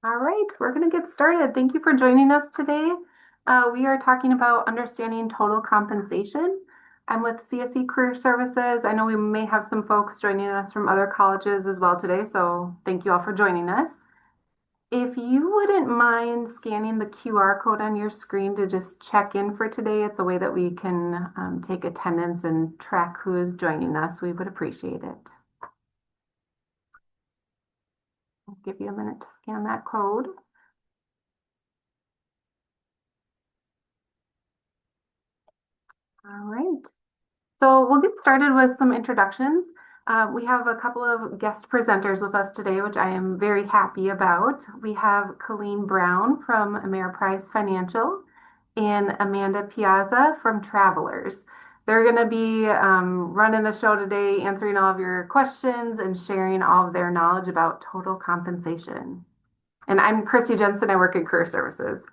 All right, we're going to get started. Thank you for joining us today. We are talking about understanding total compensation. I'm with CSE Career Services. I know we may have some folks joining us from other colleges as well today, so thank you all for joining us. If you wouldn't mind scanning the QR code on your screen to just check in for today, it's a way that we can take attendance and track who is joining us. We would appreciate it. I'll give you a minute to scan that code. All right. So we'll get started with some introductions. We have a couple of guest presenters with us today, which I am very happy about. We have Colleen Brown from Ameriprise Financial and Amanda Piazza from Travelers. They're going to be running the show today, answering all of your questions and sharing all of their knowledge about total compensation. And I'm Christy Jensen. I work in Career Services.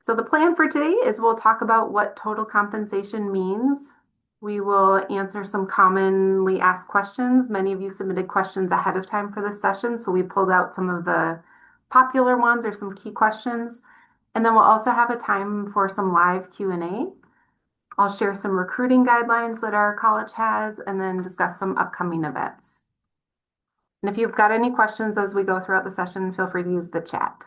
So the plan for today is we'll talk about what total compensation means. We will answer some commonly asked questions. Many of you submitted questions ahead of time for this session, so we pulled out some of the popular ones or some key questions. And then we'll also have a time for some live Q&A. I'll share some recruiting guidelines that our college has and then discuss some upcoming events. And if you've got any questions as we go throughout the session, feel free to use the chat.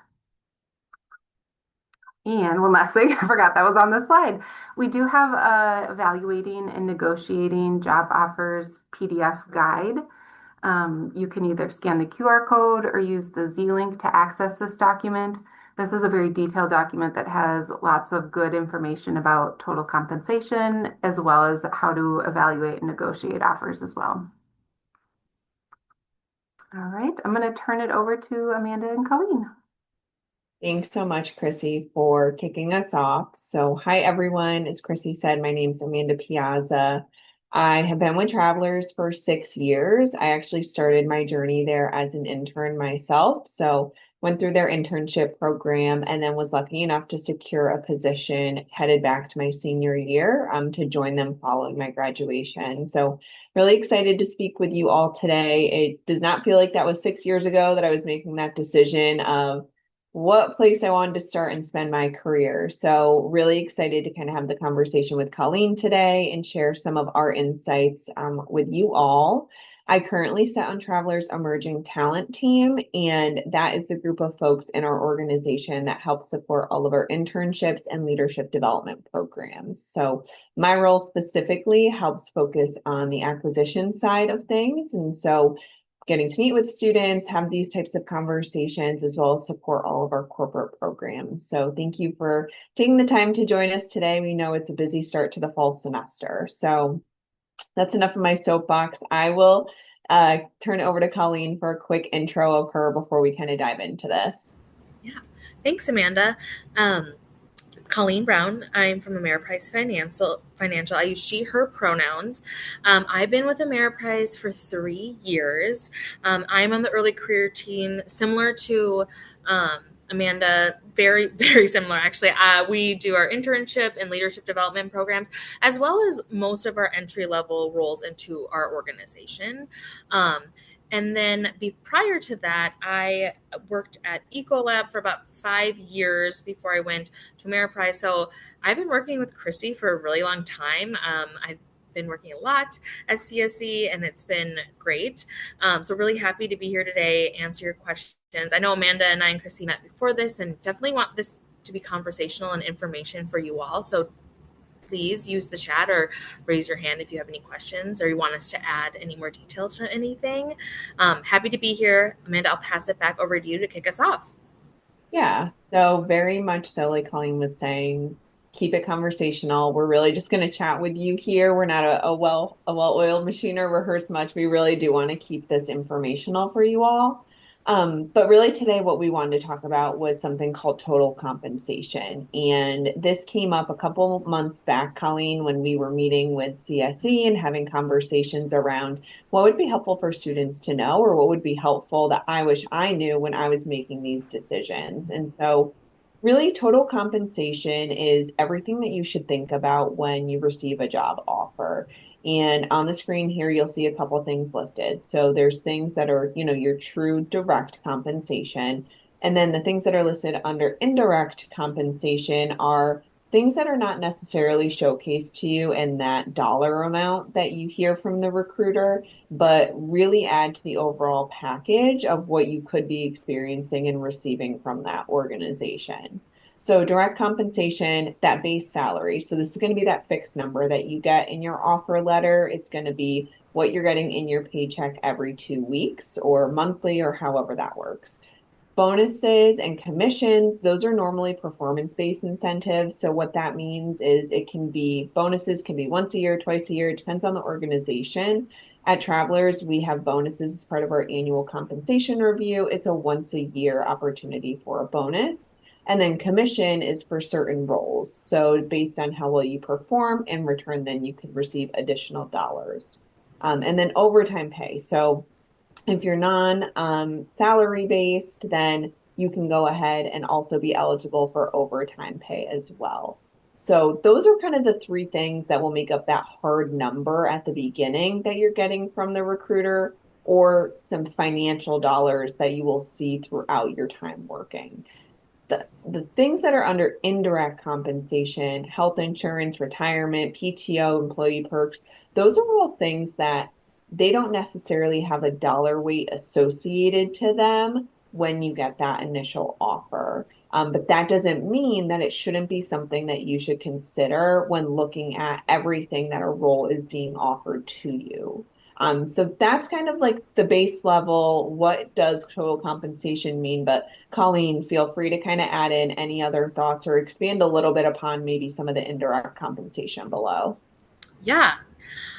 And one last thing, I forgot that was on the slide. We do have a evaluating and negotiating job offers PDF guide. You can either scan the QR code or use the Z link to access this document. This is a very detailed document that has lots of good information about total compensation, as well as how to evaluate and negotiate offers as well. All right, I'm going to turn it over to Amanda and Colleen. Thanks so much, Chrissy, for kicking us off. So, hi, everyone. As Chrissy said, my name is Amanda Piazza. I have been with Travelers for 6 years. I actually started my journey there as an intern myself. So, went through their internship program and then was lucky enough to secure a position headed back to my senior year to join them following my graduation. So, really excited to speak with you all today. It does not feel like that was 6 years ago that I was making that decision of what place I wanted to start and spend my career. So really excited to kind of have the conversation with Colleen today and share some of our insights with you all. I currently sit on Travelers Emerging Talent Team, and that is the group of folks in our organization that help support all of our internships and leadership development programs. So my role specifically helps focus on the acquisition side of things. And so getting to meet with students, have these types of conversations, as well as support all of our corporate programs. So thank you for taking the time to join us today. We know it's a busy start to the fall semester. So that's enough of my soapbox. I will turn it over to Colleen for a quick intro of her before we kind of dive into this. Yeah, thanks, Amanda. Um, Colleen Brown. I'm from Ameriprise Financial. I use she, her pronouns. I've been with Ameriprise for 3 years. I'm on the early career team, similar to Amanda, very, very similar actually. We do our internship and leadership development programs, as well as most of our entry level roles into our organization. Um, and then prior to that, I worked at Ecolab for about 5 years before I went to Ameriprise. So I've been working with Chrissy for a really long time. I've been working a lot at CSE and it's been great. So really happy to be here today, answer your questions. I know Amanda and I and Chrissy met before this and definitely want this to be conversational and information for you all. So please use the chat or raise your hand if you have any questions or you want us to add any more details to anything. Happy to be here. Amanda, I'll pass it back over to you to kick us off. Yeah, so very much so, like Colleen was saying, keep it conversational. We're really just going to chat with you here. We're not a well-oiled machine or rehearse much. We really do want to keep this informational for you all. But really today, what we wanted to talk about was something called total compensation. And this came up a couple months back, Colleen, when we were meeting with CSE and having conversations around what would be helpful for students to know or what would be helpful that I wish I knew when I was making these decisions. And so Really, total compensation is everything that you should think about when you receive a job offer. And on the screen here, you'll see a couple things listed. So there's things that are, your true direct compensation. And then the things that are listed under indirect compensation are things that are not necessarily showcased to you in that dollar amount that you hear from the recruiter, but really add to the overall package of what you could be experiencing and receiving from that organization. So direct compensation, that base salary. So this is going to be that fixed number that you get in your offer letter. It's going to be what you're getting in your paycheck every 2 weeks or monthly or however that works. Bonuses and commissions, those are normally performance-based incentives. So what that means is it can be bonuses can be once a year, twice a year, it depends on the organization. At Travelers, we have bonuses as part of our annual compensation review. It's a once a year opportunity for a bonus. And then commission is for certain roles. So based on how well you perform, in return, then you could receive additional dollars. And then overtime pay. So if you're non-salary based, then you can go ahead and also be eligible for overtime pay as well. So those are kind of the three things that will make up that hard number at the beginning that you're getting from the recruiter, or some financial dollars that you will see throughout your time working. The things that are under indirect compensation, health insurance, retirement, PTO, employee perks, those are all things that they don't necessarily have a dollar weight associated to them when you get that initial offer. But that doesn't mean that it shouldn't be something that you should consider when looking at everything that a role is being offered to you. So that's kind of like the base level. What does total compensation mean? But Colleen, feel free to kind of add in any other thoughts or expand a little bit upon maybe some of the indirect compensation below. Yeah.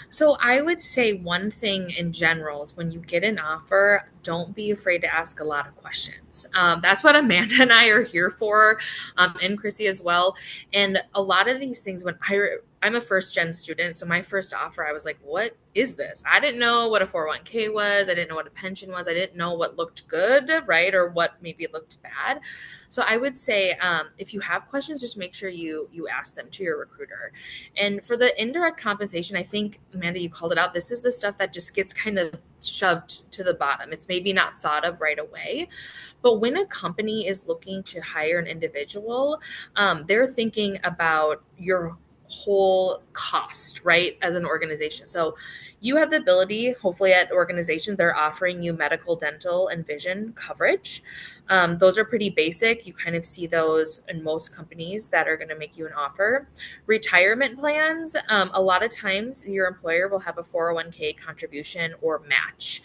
So I would say one thing in general is when you get an offer, don't be afraid to ask a lot of questions. That's what Amanda and I are here for, and Chrissy as well. And a lot of these things, I'm a first gen student, so my first offer, I was like, "What is this?" I didn't know what a 401k was. I didn't know what a pension was. I didn't know what looked good, right, or what maybe it looked bad. So I would say, if you have questions, just make sure you ask them to your recruiter. And for the indirect compensation, I think, Amanda, you called it out. This is the stuff that just gets kind of shoved to the bottom. It's maybe not thought of right away. But when a company is looking to hire an individual, they're thinking about your whole cost, right, as an organization. So you have the ability, hopefully at organizations, they're offering you medical, dental, and vision coverage. Those are pretty basic. You kind of see those in most companies that are going to make you an offer. Retirement plans, a lot of times your employer will have a 401k contribution or match.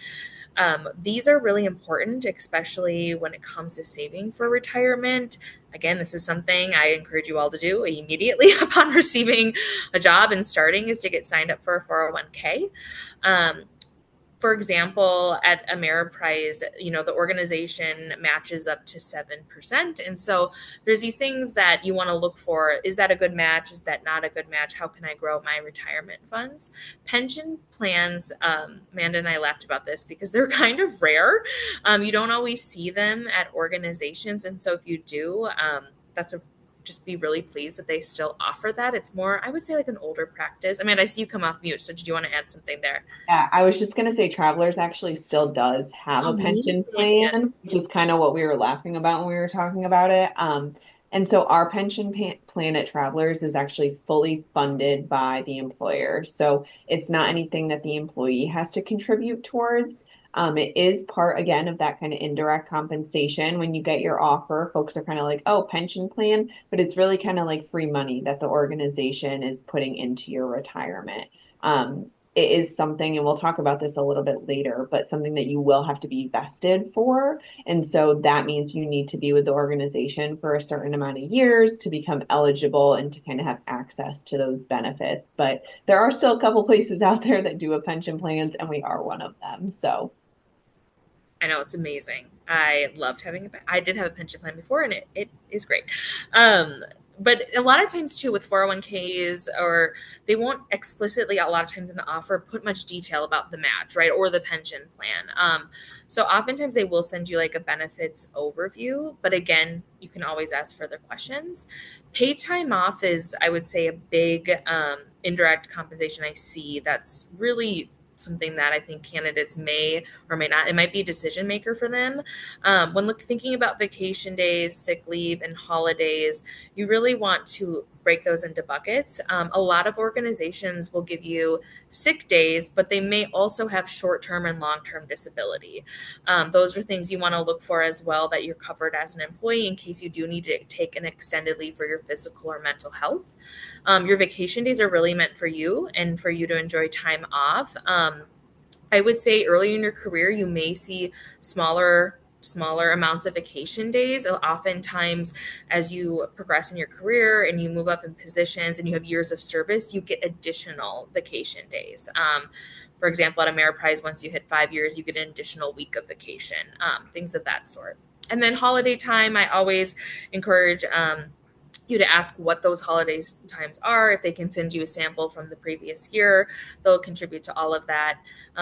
These are really important, especially when it comes to saving for retirement. Again, this is something I encourage you all to do immediately upon receiving a job and starting, is to get signed up for a 401k. Um, for example, at Ameriprise, the organization matches up to 7%. And so there's these things that you want to look for. Is that a good match? Is that not a good match? How can I grow my retirement funds? Pension plans, Amanda and I laughed about this because they're kind of rare. You don't always see them at organizations. And so if you do, that's a just be really pleased that they still offer that. It's more, I would say, like an older practice. I mean, I see you come off mute. So did you want to add something there? Yeah, I was just going to say Travelers actually still does have a pension Amazing. plan, which is kind of what we were laughing about when we were talking about it. And so our plan at Travelers is actually fully funded by the employer. So it's not anything that the employee has to contribute towards. It is part, again, of that kind of indirect compensation. When you get your offer, folks are kind of like, oh, pension plan, but it's really kind of like free money that the organization is putting into your retirement. It is something, and we'll talk about this a little bit later, but something that you will have to be vested for. And so that means you need to be with the organization for a certain amount of years to become eligible and to kind of have access to those benefits. But there are still a couple places out there that do a pension plans, and we are one of them. So I know, it's amazing. I loved having I did have a pension plan before, and it is great. Um, but a lot of times too with 401ks, or they won't explicitly a lot of times in the offer put much detail about the match, right, or the pension plan. So oftentimes they will send you like a benefits overview, but again, you can always ask further questions. Paid time off is, I would say, a big indirect compensation I see that's really something that I think candidates may or may not, it might be a decision maker for them. When thinking about vacation days, sick leave, and holidays, you really want to break those into buckets. A lot of organizations will give you sick days, but they may also have short term and long term disability. Those are things you want to look for as well, that you're covered as an employee in case you do need to take an extended leave for your physical or mental health. Your vacation days are really meant for you and for you to enjoy time off. I would say early in your career, you may see smaller amounts of vacation days. Oftentimes, as you progress in your career and you move up in positions and you have years of service, you get additional vacation days. For example, at Ameriprise, once you hit 5 years, you get an additional week of vacation, things of that sort. And then holiday time, I always encourage you to ask what those holiday times are. If they can send you a sample from the previous year, they'll contribute to all of that.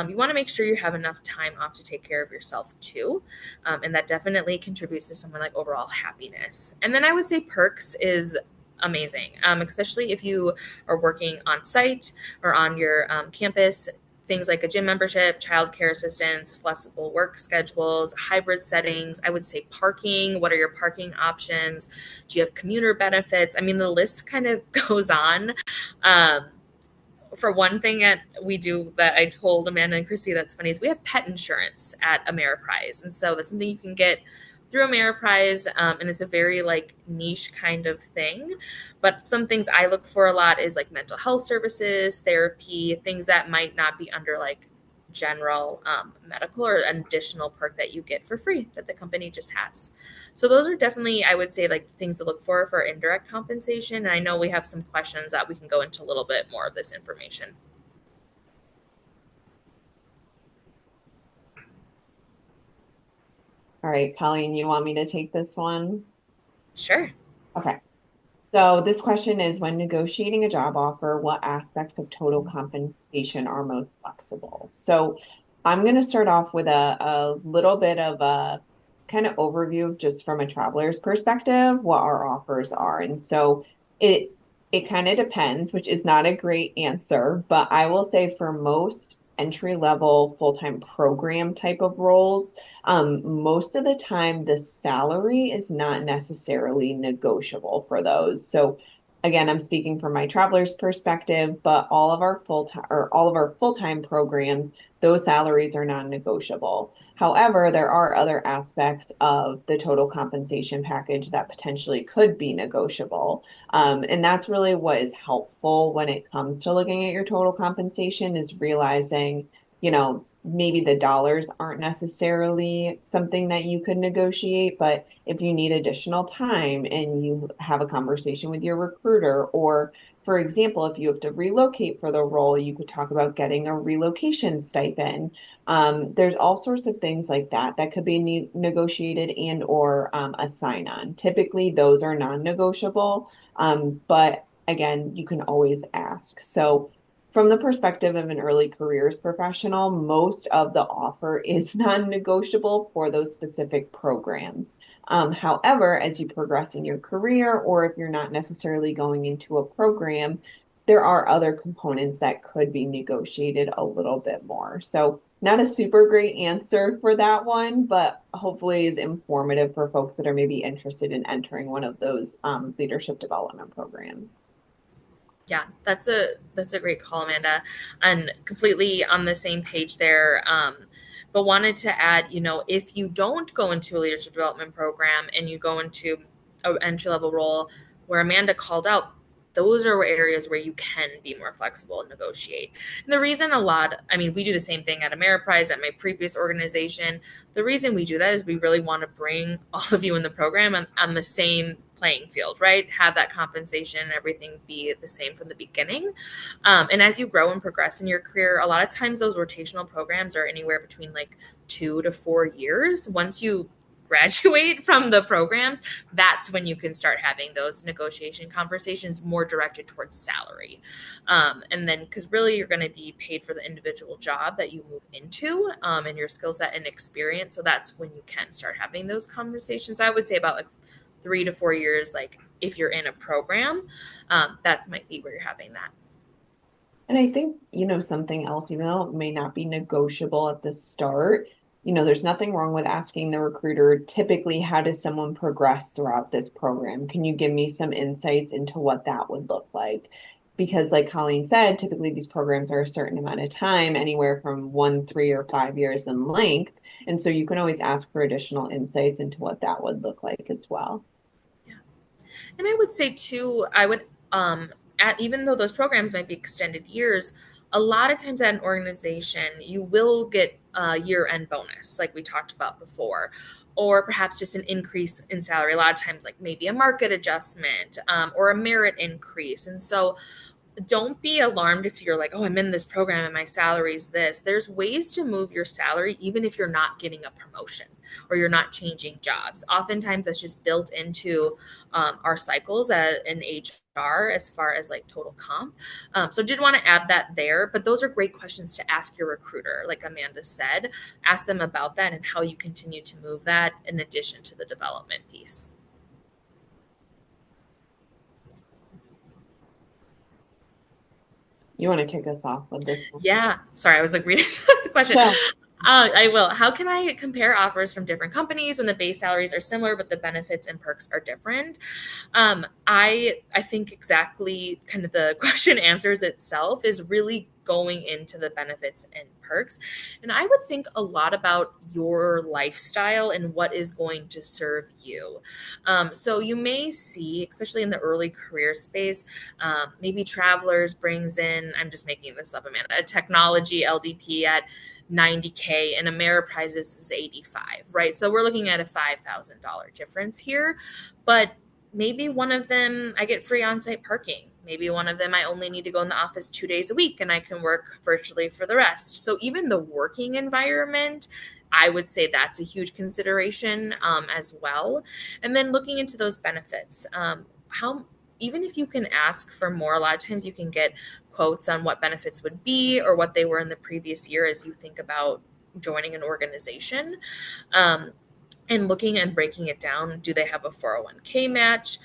You want to make sure you have enough time off to take care of yourself too. And that definitely contributes to someone like overall happiness. And then I would say perks is amazing, especially if you are working on site or on your campus. Things like a gym membership, childcare assistance, flexible work schedules, hybrid settings. I would say parking. What are your parking options? Do you have commuter benefits? I mean, the list kind of goes on. Um, for one thing that we do that I told Amanda and Chrissy that's funny is we have pet insurance at Ameriprise. And so that's something you can get through Ameriprise, and it's a very like niche kind of thing. But some things I look for a lot is like mental health services, therapy, things that might not be under like general medical, or an additional perk that you get for free that the company just has. So those are definitely, I would say, like things to look for indirect compensation. And I know we have some questions that we can go into a little bit more of this information. All right, Colleen, you want me to take this one? Sure. Okay. So this question is, when negotiating a job offer, what aspects of total compensation are most flexible? So I'm going to start off with a little bit of a kind of overview just from a traveler's perspective, what our offers are. And so it it kind of depends, which is not a great answer, but I will say for most entry level full-time program type of roles, most of the time, the salary is not necessarily negotiable for those. So again, I'm speaking from my traveler's perspective, but all of our full-time programs, those salaries are non-negotiable. However, there are other aspects of the total compensation package that potentially could be negotiable. And that's really what is helpful when it comes to looking at your total compensation, is realizing, maybe the dollars aren't necessarily something that you could negotiate, but if you need additional time and you have a conversation with your recruiter, or for example, if you have to relocate for the role, you could talk about getting a relocation stipend. There's all sorts of things like that that could be negotiated and or a sign-on. Typically, those are non-negotiable, but again, you can always ask. So from the perspective of an early careers professional, most of the offer is non-negotiable for those specific programs. However, as you progress in your career, or if you're not necessarily going into a program, there are other components that could be negotiated a little bit more. So not a super great answer for that one, but hopefully is informative for folks that are maybe interested in entering one of those leadership development programs. Yeah, that's a great call, Amanda, and completely on the same page there. But wanted to add, if you don't go into a leadership development program and you go into an entry level role where Amanda called out, those are areas where you can be more flexible and negotiate. And the reason I mean, we do the same thing at Ameriprise, at my previous organization. The reason we do that is we really want to bring all of you in the program on the same playing field, right? Have that compensation and everything be the same from the beginning. And as you grow and progress in your career, a lot of times those rotational programs are anywhere between like 2 to 4 years. Once you graduate from the programs, that's when you can start having those negotiation conversations more directed towards salary. And then, because really you're going to be paid for the individual job that you move into, and your skill set and experience. So that's when you can start having those conversations. So I would say about like 3 to 4 years, like if you're in a program, that might be where you're having that. And I think, something else, even though it may not be negotiable at the start, there's nothing wrong with asking the recruiter, typically, how does someone progress throughout this program? Can you give me some insights into what that would look like? Because, like Colleen said, typically these programs are a certain amount of time, anywhere from 1, 3, or 5 years in length. And so you can always ask for additional insights into what that would look like as well. Yeah. And I would say too, even though those programs might be extended years, a lot of times at an organization, you will get a year-end bonus, like we talked about before, or perhaps just an increase in salary. A lot of times, like maybe a market adjustment, or a merit increase. And so don't be alarmed if you're like, oh, I'm in this program and my salary is this. There's ways to move your salary even if you're not getting a promotion or you're not changing jobs. Oftentimes that's just built into our cycles in HR as far as like total comp. So did want to add that there, but those are great questions to ask your recruiter. Like Amanda said, ask them about that and how you continue to move that in addition to the development piece. You want to kick us off with this one? Yeah. Sorry, I was like reading the question. Yeah. I will. How can I compare offers from different companies when the base salaries are similar, but the benefits and perks are different? I think exactly kind of the question answers itself is really going into the benefits and perks. And I would think a lot about your lifestyle and what is going to serve you. So you may see, especially in the early career space, maybe Travelers brings in, I'm just making this up, Amanda, a technology LDP at 90K and Ameriprise is 85, right? So we're looking at a $5,000 difference here, but maybe one of them I get free on-site parking. Maybe one of them I only need to go in the office 2 days a week and I can work virtually for the rest. So even the working environment, I would say that's a huge consideration as well. And then looking into those benefits, how even if you can ask for more, a lot of times you can get quotes on what benefits would be or what they were in the previous year as you think about joining an organization. And looking and breaking it down, do they have a 401k match?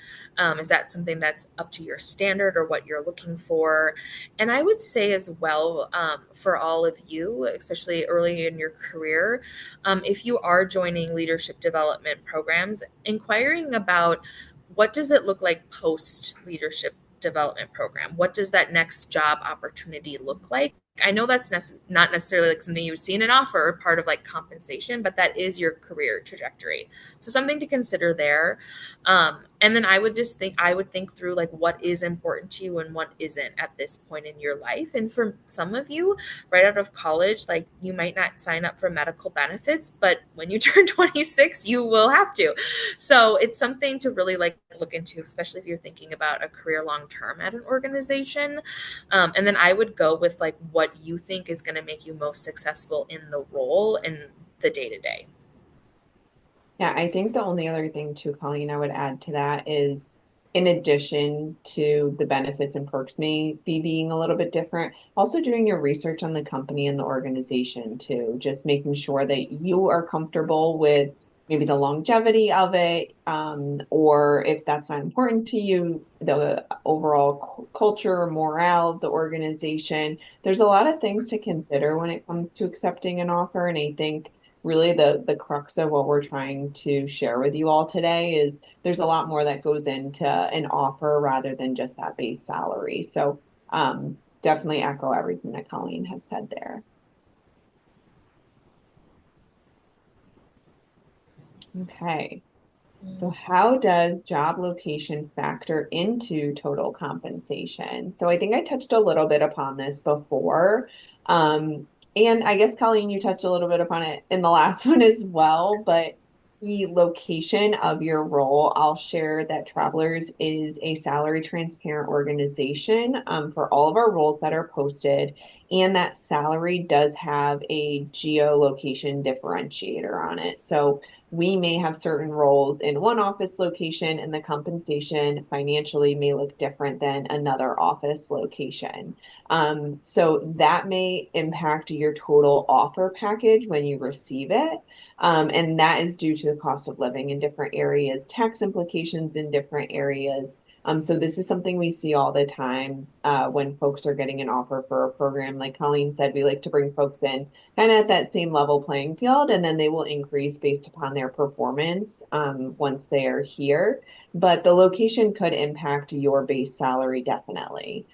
Is that something that's up to your standard or what you're looking for? And I would say as well, for all of you, especially early in your career, if you are joining leadership development programs, inquiring about what does it look like post leadership development program? What does that next job opportunity look like? I know that's not necessarily like something you would see in an offer or part of like compensation, but that is your career trajectory. So something to consider there. And then I would think through like what is important to you and what isn't at this point in your life. And for some of you, right out of college, like you might not sign up for medical benefits, but when you turn 26, you will have to. So it's something to really like look into, especially if you're thinking about a career long term at an organization. And then I would go with like what you think is going to make you most successful in the role and the day to day. Yeah, I think the only other thing too, Colleen, I would add to that is in addition to the benefits and perks may be being a little bit different, also doing your research on the company and the organization too, just making sure that you are comfortable with maybe the longevity of it, or if that's not important to you, the overall culture, morale of the organization. There's a lot of things to consider when it comes to accepting an offer, and I think really the crux of what we're trying to share with you all today is there's a lot more that goes into an offer rather than just that base salary. So definitely echo everything that Colleen had said there. Okay. So how does job location factor into total compensation? So I think I touched a little bit upon this before. And I guess, Colleen, you touched a little bit upon it in the last one as well, but the location of your role, I'll share that Travelers is a salary transparent organization for all of our roles that are posted, and that salary does have a geolocation differentiator on it. So we may have certain roles in one office location and the compensation financially may look different than another office location. So that may impact your total offer package when you receive it. And that is due to the cost of living in different areas, tax implications in different areas. So this is something we see all the time when folks are getting an offer for a program. Like Colleen said, we like to bring folks in kind of at that same level playing field, and then they will increase based upon their performance once they are here. But the location could impact your base salary definitely.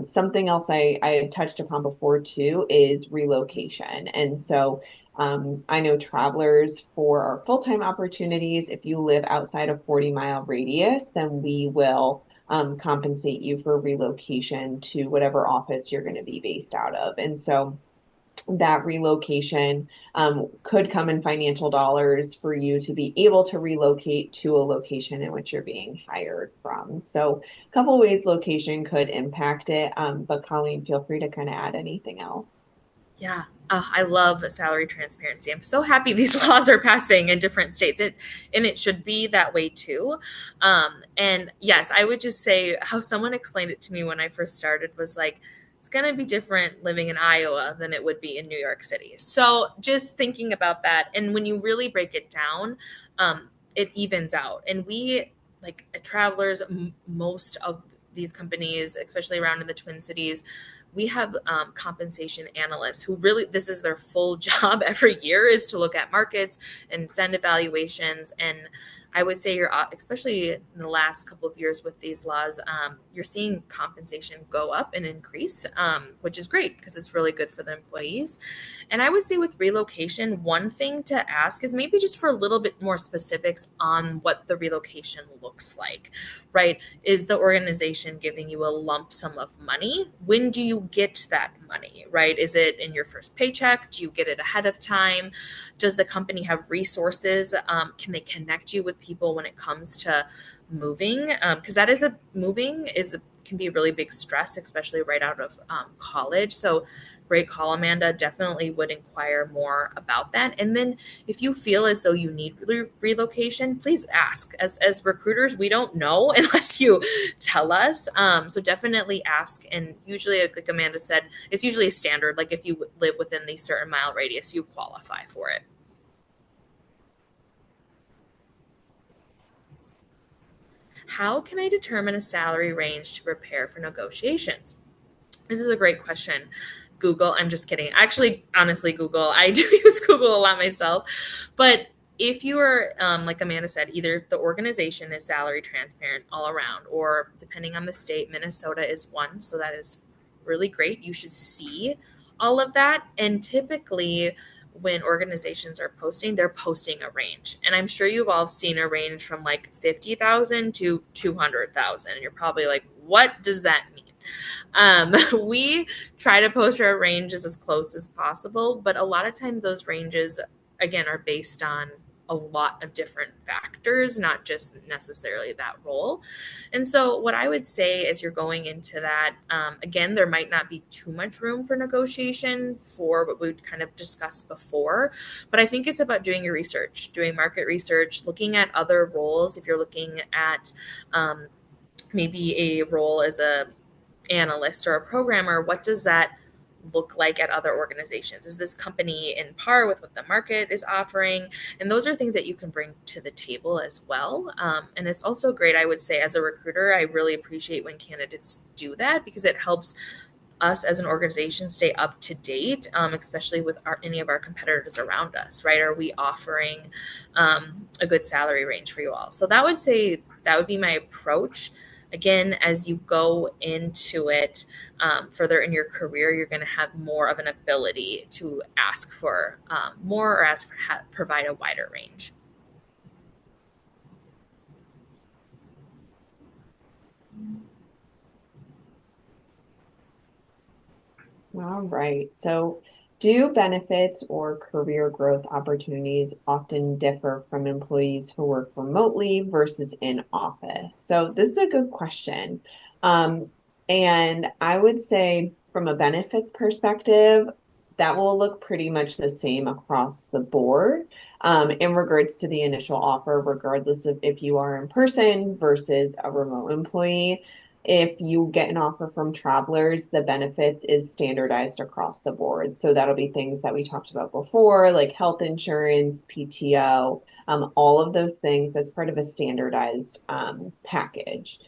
Something else I touched upon before too is relocation. And so I know travelers for our full-time opportunities, if you live outside a 40-mile radius, then we will compensate you for relocation to whatever office you're going to be based out of. And so that relocation could come in financial dollars for you to be able to relocate to a location in which you're being hired from. So a couple ways location could impact it, but Colleen, feel free to kind of add anything else. Yeah. Oh, I love salary transparency. I'm so happy these laws are passing in different states. And it should be that way too. And yes, I would just say how someone explained it to me when I first started was like, it's going to be different living in Iowa than it would be in New York City. So just thinking about that. And when you really break it down, it evens out. And we, like travelers, most of these companies, especially around in the Twin Cities, we have compensation analysts who really, this is their full job every year, is to look at markets and send evaluations. And I would say you're, especially in the last couple of years with these laws, you're seeing compensation go up and increase, which is great because it's really good for the employees. And I would say with relocation, one thing to ask is maybe just for a little bit more specifics on what the relocation looks like, right? Is the organization giving you a lump sum of money? When do you get that money, right? Is it in your first paycheck? Do you get it ahead of time? Does the company have resources? Can they connect you with people when it comes to moving? Because that is moving can be a really big stress, especially right out of college. So great call, Amanda. Definitely would inquire more about that. And then if you feel as though you need relocation, please ask. As recruiters, we don't know unless you tell us. So definitely ask. And usually, like Amanda said, it's usually a standard. Like if you live within the certain mile radius, you qualify for it. How can I determine a salary range to prepare for negotiations? This is a great question. Google, I'm just kidding. Actually, honestly, Google, I do use Google a lot myself. But if you are, like Amanda said, either the organization is salary transparent all around, or depending on the state, Minnesota is one. So that is really great. You should see all of that. And typically, when organizations are posting, they're posting a range. And I'm sure you've all seen a range from like 50,000 to 200,000. And you're probably like, what does that mean? We try to post our ranges as close as possible, but a lot of times those ranges, again, are based on a lot of different factors, not just necessarily that role. And so, what I would say as you're going into that, again, there might not be too much room for negotiation for what we would kind of discussed before, but I think it's about doing your research, doing market research, looking at other roles. If you're looking at maybe a role as a analyst or a programmer, what does that look like at other organizations? Is this company in par with what the market is offering? And those are things that you can bring to the table as well. And it's also great, I would say, as a recruiter, I really appreciate when candidates do that because it helps us as an organization stay up to date, especially with any of our competitors around us, right? Are we offering a good salary range for you all? So that would say that would be my approach. Again, as you go into it further in your career, you're going to have more of an ability to ask for more or ask for provide a wider range. All right. So, do benefits or career growth opportunities often differ from employees who work remotely versus in office? So, this is a good question. Um, and I would say, from a benefits perspective, that will look pretty much the same across the board in regards to the initial offer, regardless of if you are in person versus a remote employee. If you get an offer from Travelers, the benefits is standardized across the board. So that'll be things that we talked about before, like health insurance, PTO, all of those things. That's part of a standardized package.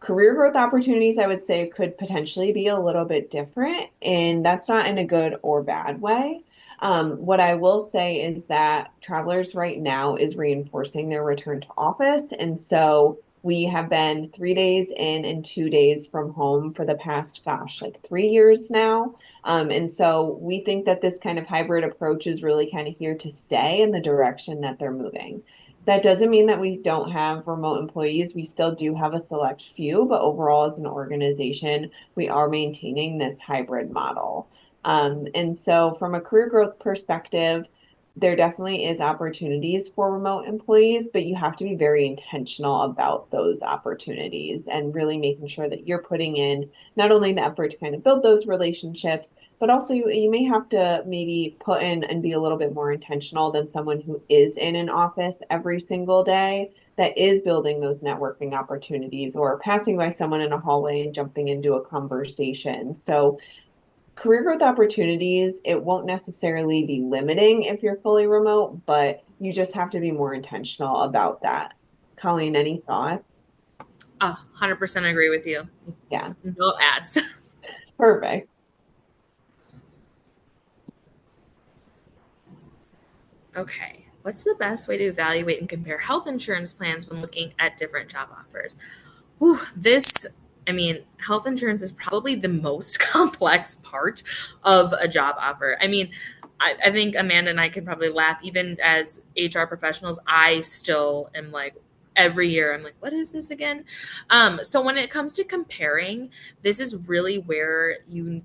Career growth opportunities, I would say, could potentially be a little bit different, and that's not in a good or bad way. What I will say is that Travelers right now is reinforcing their return to office. And so we have been 3 days in and 2 days from home for the past, gosh, like 3 years now. And so we think that this kind of hybrid approach is really kind of here to stay in the direction that they're moving. That doesn't mean that we don't have remote employees. We still do have a select few, but overall, as an organization, we are maintaining this hybrid model. And so, from a career growth perspective, there definitely is opportunities for remote employees, but you have to be very intentional about those opportunities and really making sure that you're putting in not only the effort to kind of build those relationships, but also you may have to maybe put in and be a little bit more intentional than someone who is in an office every single day that is building those networking opportunities or passing by someone in a hallway and jumping into a conversation. So career growth opportunities, it won't necessarily be limiting if you're fully remote, but you just have to be more intentional about that. Colleen, any thoughts? 100% agree with you. Yeah, No ads. perfect. Okay. What's the best way to evaluate and compare health insurance plans when looking at different job offers? Whew, health insurance is probably the most complex part of a job offer. I think Amanda and I could probably laugh, even as HR professionals. I still am like, every year, I'm like, what is this again? So when it comes to comparing, this is really where you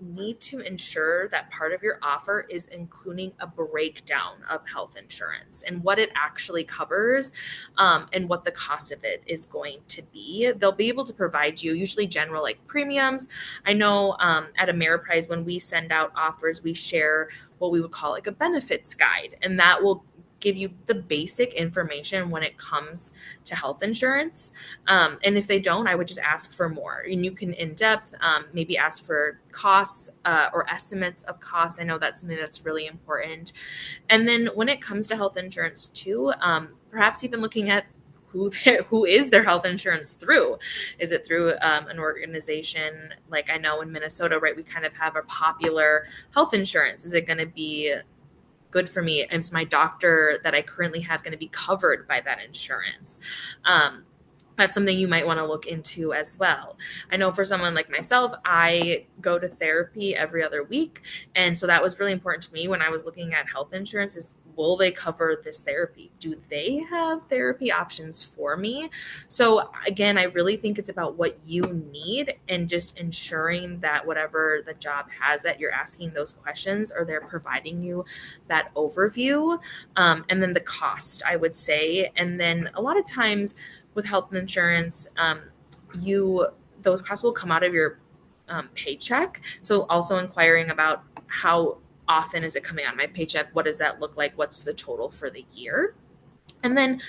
need to ensure that part of your offer is including a breakdown of health insurance and what it actually covers, and what the cost of it is going to be. They'll be able to provide you usually general like premiums. I know at Ameriprise, when we send out offers, we share what we would call like a benefits guide, and that will give you the basic information when it comes to health insurance. And if they don't, I would just ask for more. And you can in depth maybe ask for costs or estimates of costs. I know that's something that's really important. And then when it comes to health insurance too, perhaps even looking at who is their health insurance through. Is it through an organization? Like I know in Minnesota, right, we kind of have a popular health insurance. Is it going to be good for me? Is my doctor that I currently have going to be covered by that insurance? That's something you might want to look into as well. I know for someone like myself, I go to therapy every other week. And so that was really important to me when I was looking at health insurance is, will they cover this therapy? Do they have therapy options for me? So again, I really think it's about what you need and just ensuring that whatever the job has, that you're asking those questions or they're providing you that overview. And then the cost, I would say. And then a lot of times with health insurance, you those costs will come out of your paycheck. So also inquiring about how often is it coming out of my paycheck? What does that look like? What's the total for the year? And then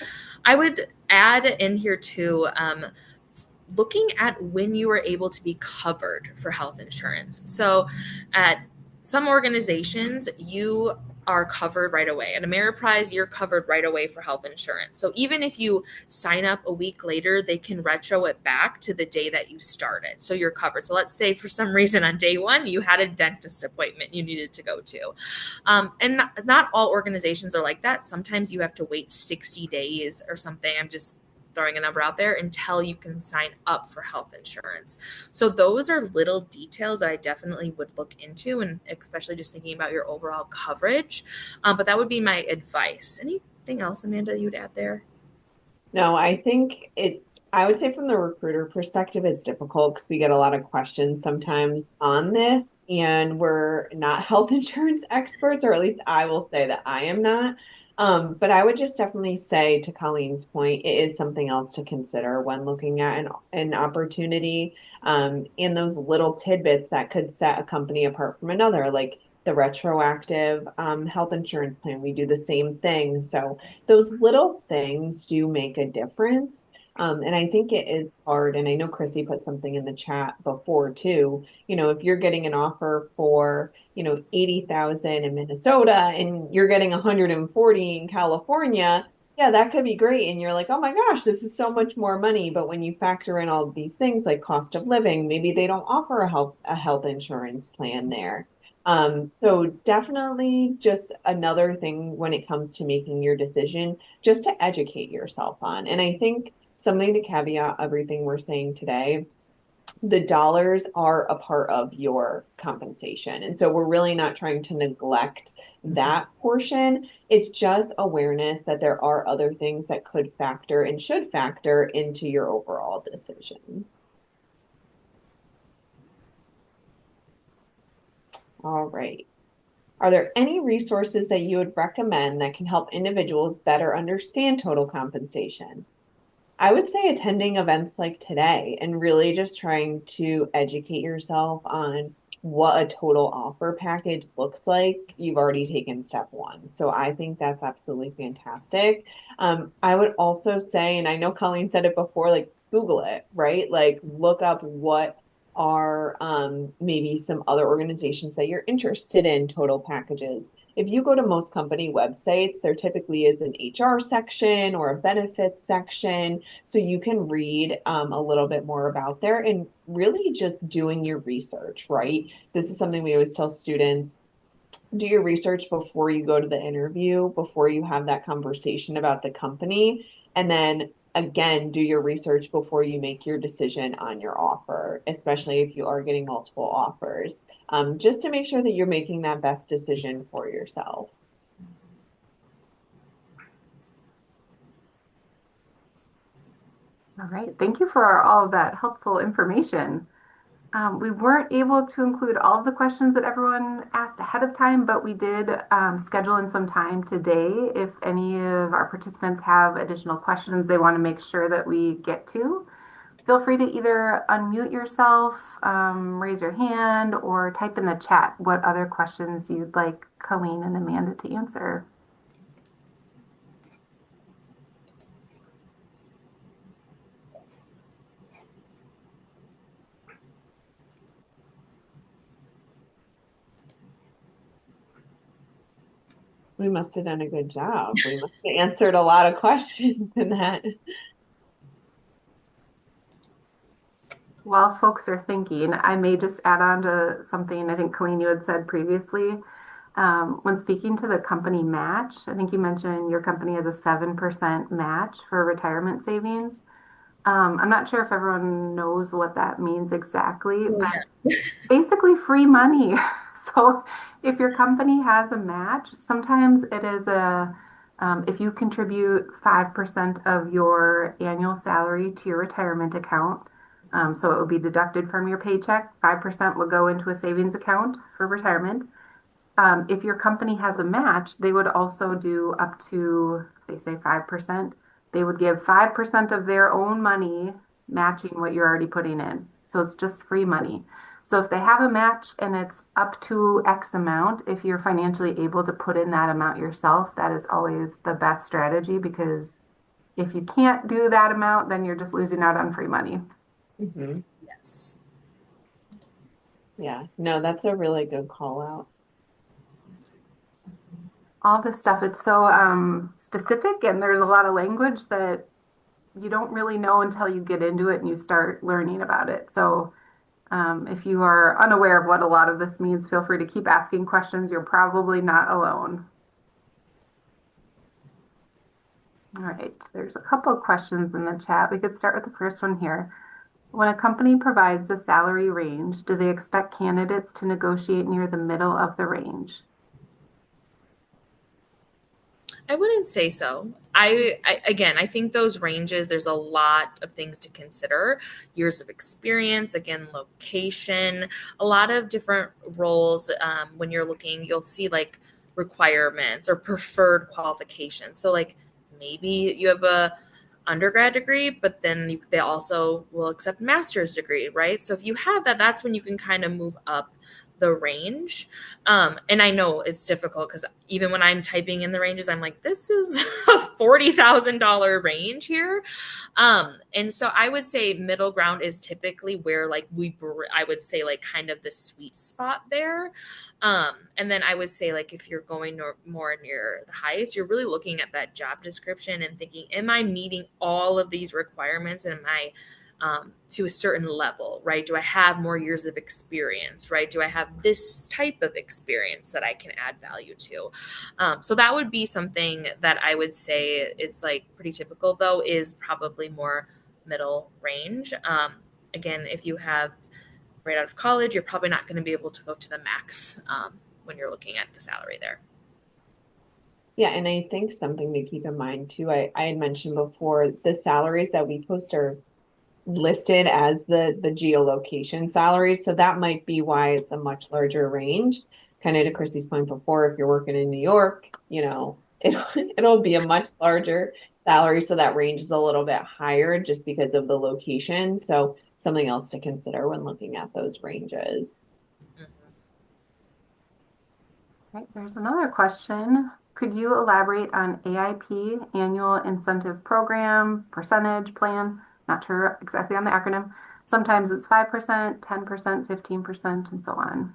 I would add in here too, looking at when you were able to be covered for health insurance. So at some organizations, you are covered right away. At Ameriprise, you're covered right away for health insurance. So even if you sign up a week later, they can retro it back to the day that you started. So you're covered. So let's say for some reason on day one, you had a dentist appointment you needed to go to. And not all organizations are like that. Sometimes you have to wait 60 days or something. I'm just throwing a number out there until you can sign up for health insurance. So those are little details that I definitely would look into, and especially just thinking about your overall coverage. But that would be my advice. Anything else, Amanda, you'd add there? No, I think I would say from the recruiter perspective, it's difficult because we get a lot of questions sometimes on this, and we're not health insurance experts, or at least I will say that I am not. But I would just definitely say, to Colleen's point, it is something else to consider when looking at an opportunity, and those little tidbits that could set a company apart from another, like the retroactive health insurance plan. We do the same thing. So those little things do make a difference. And I think it is hard. And I know Chrissy put something in the chat before too. If you're getting an offer for 80,000 in Minnesota and you're getting 140 in California, yeah, that could be great. And you're like, oh my gosh, this is so much more money. But when you factor in all of these things like cost of living, maybe they don't offer a health insurance plan there. So definitely just another thing when it comes to making your decision, just to educate yourself on. And I think something to caveat everything we're saying today, the dollars are a part of your compensation. And so we're really not trying to neglect that portion. It's just awareness that there are other things that could factor and should factor into your overall decision. All right. Are there any resources that you would recommend that can help individuals better understand total compensation? I would say attending events like today and really just trying to educate yourself on what a total offer package looks like. You've already taken step one. So I think that's absolutely fantastic. I would also say, and I know Colleen said it before, like Google it, right? Like look up what are maybe some other organizations that you're interested in total packages. If you go to most company websites, there typically is an HR section or a benefits section, so you can read a little bit more about there and really just doing your research, right? This is something we always tell students. Do your research before you go to the interview, before you have that conversation about the company. And then again, do your research before you make your decision on your offer, especially if you are getting multiple offers, just to make sure that you're making that best decision for yourself. All right, thank you for all of that helpful information. We weren't able to include all of the questions that everyone asked ahead of time, but we did schedule in some time today. If any of our participants have additional questions they want to make sure that we get to, feel free to either unmute yourself, raise your hand, or type in the chat what other questions you'd like Colleen and Amanda to answer. We must have done a good job. We must have answered a lot of questions in that. While folks are thinking, I may just add on to something I think Colleen you had said previously. When speaking to the company match, I think you mentioned your company has a 7% match for retirement savings. I'm not sure if everyone knows what that means exactly, Oh, but yeah. basically free money. So if your company has a match, sometimes it is if you contribute 5% of your annual salary to your retirement account, so it will be deducted from your paycheck, 5% will go into a savings account for retirement. If your company has a match, they would also do up to, they say 5%, they would give 5% of their own money matching what you're already putting in. So it's just free money. So if they have a match and it's up to X amount, if you're financially able to put in that amount yourself, that is always the best strategy because if you can't do that amount, then you're just losing out on free money. Mhm. Yes. Yeah, no, that's a really good call out. All this stuff, it's so specific and there's a lot of language that you don't really know until you get into it and you start learning about it. So if you are unaware of what a lot of this means, feel free to keep asking questions. You're probably not alone. All right, there's a couple of questions in the chat. We could start with the first one here. When a company provides a salary range, do they expect candidates to negotiate near the middle of the range? I wouldn't say so. I again, I think those ranges, there's a lot of things to consider. Years of experience, again, location, a lot of different roles. When you're looking, you'll see like requirements or preferred qualifications. So like maybe you have a undergrad degree, but then they also will accept master's degree, right? So if you have that, that's when you can kind of move up the range. And I know it's difficult because even when I'm typing in the ranges, I'm like, this is a $40,000 range here. And so I would say middle ground is typically where like I would say like kind of the sweet spot there. And then I would say like if you're going more near the highest, you're really looking at that job description and thinking, am I meeting all of these requirements? And am I to a certain level, right? Do I have more years of experience, right? Do I have this type of experience that I can add value to? So that would be something that I would say is like pretty typical, though, is probably more middle range. Again, if you have right out of college, you're probably not going to be able to go to the max when you're looking at the salary there. Yeah, and I think something to keep in mind too, I had mentioned before, the salaries that we post are listed as the geolocation salaries. So that might be why it's a much larger range. Kind of to Chrissy's point before, if you're working in New York, it'll be a much larger salary. So that range is a little bit higher just because of the location. So something else to consider when looking at those ranges. Mhm. Right, there's another question. Could you elaborate on AIP, Annual Incentive Program, percentage plan? Not sure exactly on the acronym. Sometimes it's 5%, 10%, 15%, and so on.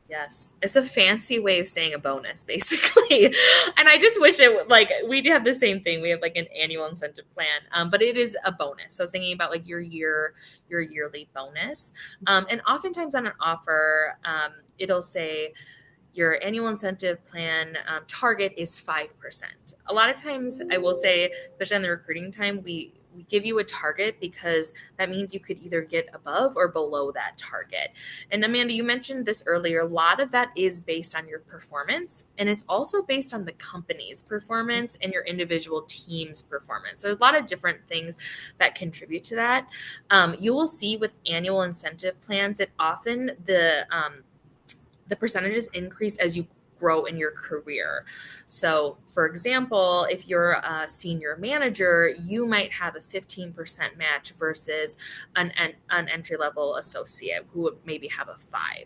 Yes, it's a fancy way of saying a bonus, basically. And I just wish it would like we do have the same thing. We have like an annual incentive plan, but it is a bonus. So I was thinking about like your yearly bonus, and oftentimes on an offer, it'll say your annual incentive plan target is 5%. A lot of times, I will say, especially in the recruiting time, we give you a target because that means you could either get above or below that target. And Amanda, you mentioned this earlier. A lot of that is based on your performance, and it's also based on the company's performance and your individual team's performance. So there's a lot of different things that contribute to that. You will see with annual incentive plans that often the percentages increase as you grow in your career. So, for example, if you're a senior manager, you might have a 15% match versus an entry level associate who would maybe have a 5.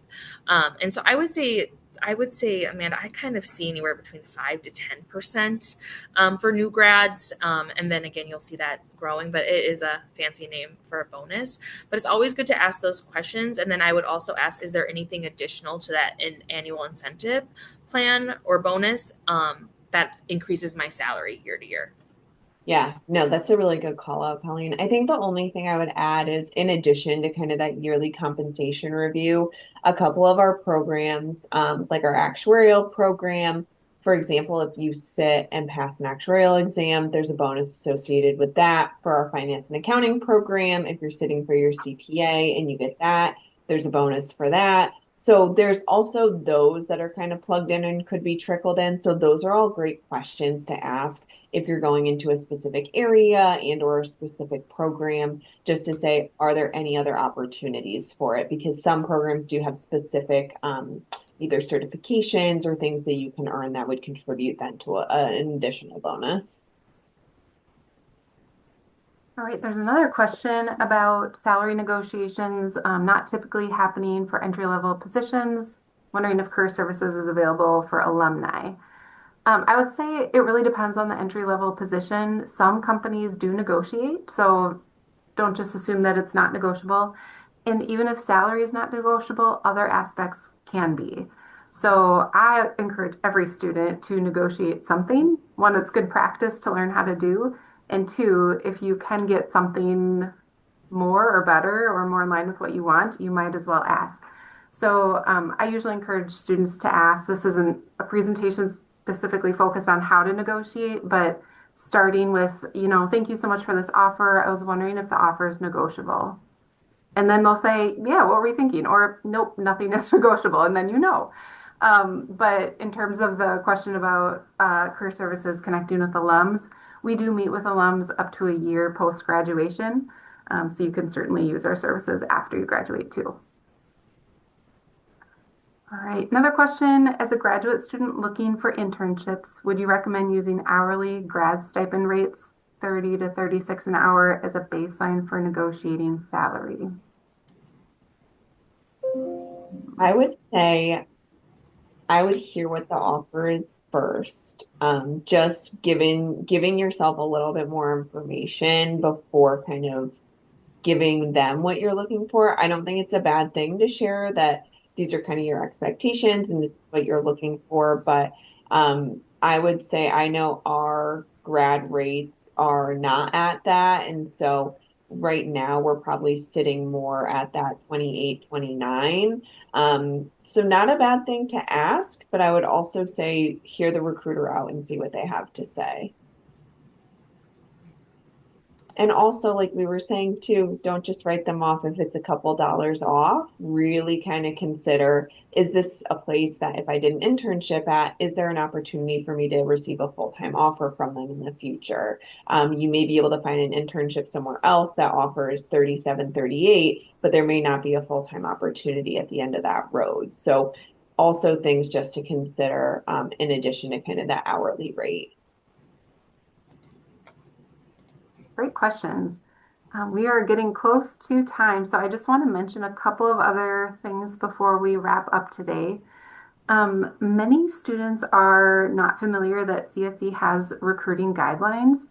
And so I would say, Amanda, I kind of see anywhere between 5 to 10% for new grads. And then again, you'll see that growing, but it is a fancy name for a bonus. But it's always good to ask those questions. And then I would also ask, is there anything additional to that annual incentive plan or bonus that increases my salary year to year? Yeah, no, that's a really good call out, Colleen. I think the only thing I would add is in addition to kind of that yearly compensation review, a couple of our programs, like our actuarial program, for example, if you sit and pass an actuarial exam, there's a bonus associated with that. For our finance and accounting program, if you're sitting for your CPA and you get that, there's a bonus for that. So there's also those that are kind of plugged in and could be trickled in. So those are all great questions to ask if you're going into a specific area and or a specific program, just to say, are there any other opportunities for it? Because some programs do have specific either certifications or things that you can earn that would contribute then to an additional bonus. All right, there's another question about salary negotiations not typically happening for entry-level positions. Wondering if Career Services is available for alumni. I would say it really depends on the entry-level position. Some companies do negotiate, so don't just assume that it's not negotiable. And even if salary is not negotiable, other aspects can be. So I encourage every student to negotiate something. One, it's good practice to learn how to do. And two, if you can get something more or better or more in line with what you want, you might as well ask. So I usually encourage students to ask. This isn't a presentation specifically focused on how to negotiate, but starting with, thank you so much for this offer. I was wondering if the offer is negotiable. And then they'll say, yeah, what were you thinking? Or nope, nothing is negotiable. And then you know. But in terms of the question about career services connecting with alums, we do meet with alums up to a year post graduation. So you can certainly use our services after you graduate too. All right, another question. As a graduate student looking for internships, would you recommend using hourly grad stipend rates, 30 to 36 an hour, as a baseline for negotiating salary? I would say I would hear what the offer is first. Just giving yourself a little bit more information before kind of giving them what you're looking for. I don't think it's a bad thing to share that these are kind of your expectations and this is what you're looking for. But I would say I know our grad rates are not at that. And so right now we're probably sitting more at that 28, 29. So not a bad thing to ask, but I would also say hear the recruiter out and see what they have to say. And also, like we were saying too, don't just write them off if it's a couple dollars off. Really kind of consider, is this a place that if I did an internship at, is there an opportunity for me to receive a full-time offer from them in the future? You may be able to find an internship somewhere else that offers 37, 38, but there may not be a full-time opportunity at the end of that road. So also things just to consider in addition to kind of that hourly rate. Great questions. We are getting close to time, so I just want to mention a couple of other things before we wrap up today. Many students are not familiar that CSE has recruiting guidelines.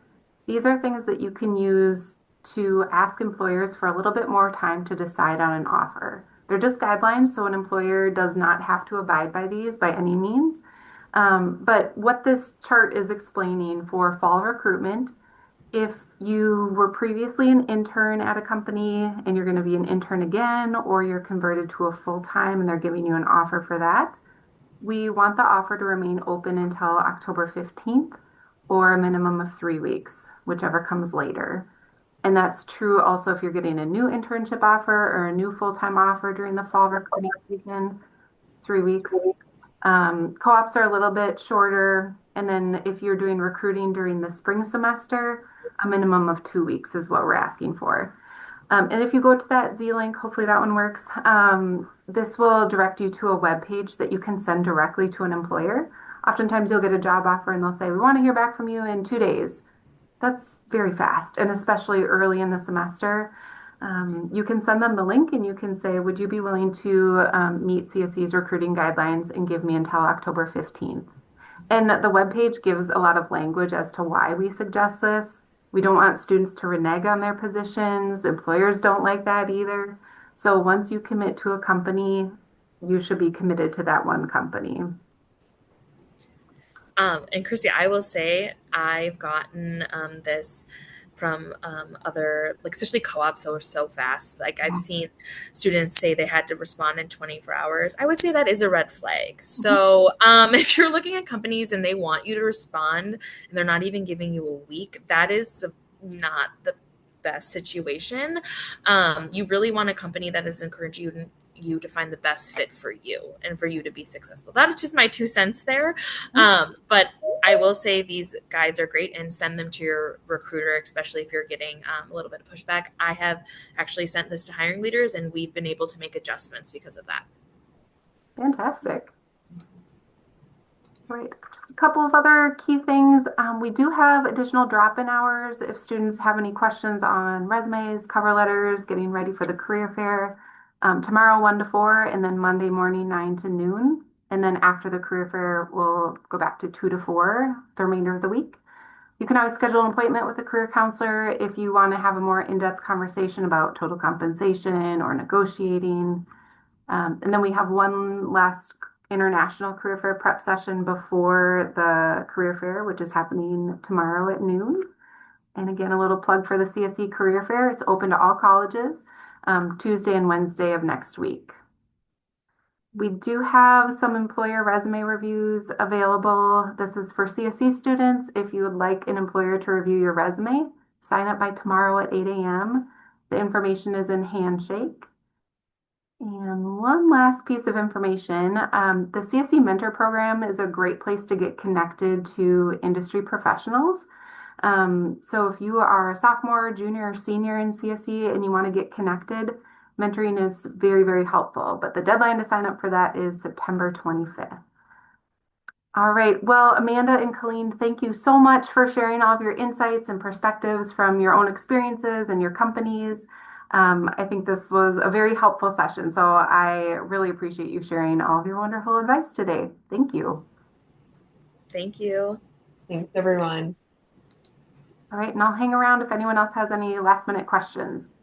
These are things that you can use to ask employers for a little bit more time to decide on an offer. They're just guidelines, so an employer does not have to abide by these by any means. But what this chart is explaining for fall recruitment, if you were previously an intern at a company and you're going to be an intern again, or you're converted to a full-time and they're giving you an offer for that, we want the offer to remain open until October 15th or a minimum of 3 weeks, whichever comes later. And that's true also if you're getting a new internship offer or a new full-time offer during the fall recruiting season, 3 weeks. Co-ops are a little bit shorter. And then if you're doing recruiting during the spring semester, a minimum of 2 weeks is what we're asking for. And if you go to that Z link, hopefully that one works. This will direct you to a web page that you can send directly to an employer. Oftentimes you'll get a job offer and they'll say, we want to hear back from you in 2 days. That's very fast, and especially early in the semester. You can send them the link and you can say, would you be willing to meet CSE's recruiting guidelines and give me until October 15th? And the webpage gives a lot of language as to why we suggest this. We don't want students to renege on their positions. Employers don't like that either. So once you commit to a company, you should be committed to that one company. And Chrissy, I will say I've gotten this from other, like especially co-ops that were so fast. Like I've seen students say they had to respond in 24 hours. I would say that is a red flag. So if you're looking at companies and they want you to respond and they're not even giving you a week, that is not the best situation. You really want a company that is encouraging you to find the best fit for you and for you to be successful. That is just my 2 cents there. But I will say these guides are great and send them to your recruiter, especially if you're getting a little bit of pushback. I have actually sent this to hiring leaders and we've been able to make adjustments because of that. Fantastic. Right. Just a couple of other key things. We do have additional drop-in hours if students have any questions on resumes, cover letters, getting ready for the career fair. Tomorrow, 1 to 4, and then Monday morning, 9 to noon. And then after the career fair, we'll go back to 2 to 4 the remainder of the week. You can always schedule an appointment with a career counselor if you want to have a more in-depth conversation about total compensation or negotiating. And then we have one last international career fair prep session before the career fair, which is happening tomorrow at noon. And again, a little plug for the CSE Career Fair. It's open to all colleges, Tuesday and Wednesday of next week. We do have some employer resume reviews available. This is for CSE students. If you would like an employer to review your resume, sign up by tomorrow at 8 a.m. The information is in Handshake. And one last piece of information, the CSE Mentor Program is a great place to get connected to industry professionals. So if you are a sophomore, junior, or senior in CSE and you want to get connected, Mentoring is very, very helpful, but the deadline to sign up for that is September 25th. All right. Well, Amanda and Colleen, thank you so much for sharing all of your insights and perspectives from your own experiences and your companies. I think this was a very helpful session, so I really appreciate you sharing all of your wonderful advice today. Thank you. Thank you. Thanks, everyone. All right, and I'll hang around if anyone else has any last minute questions.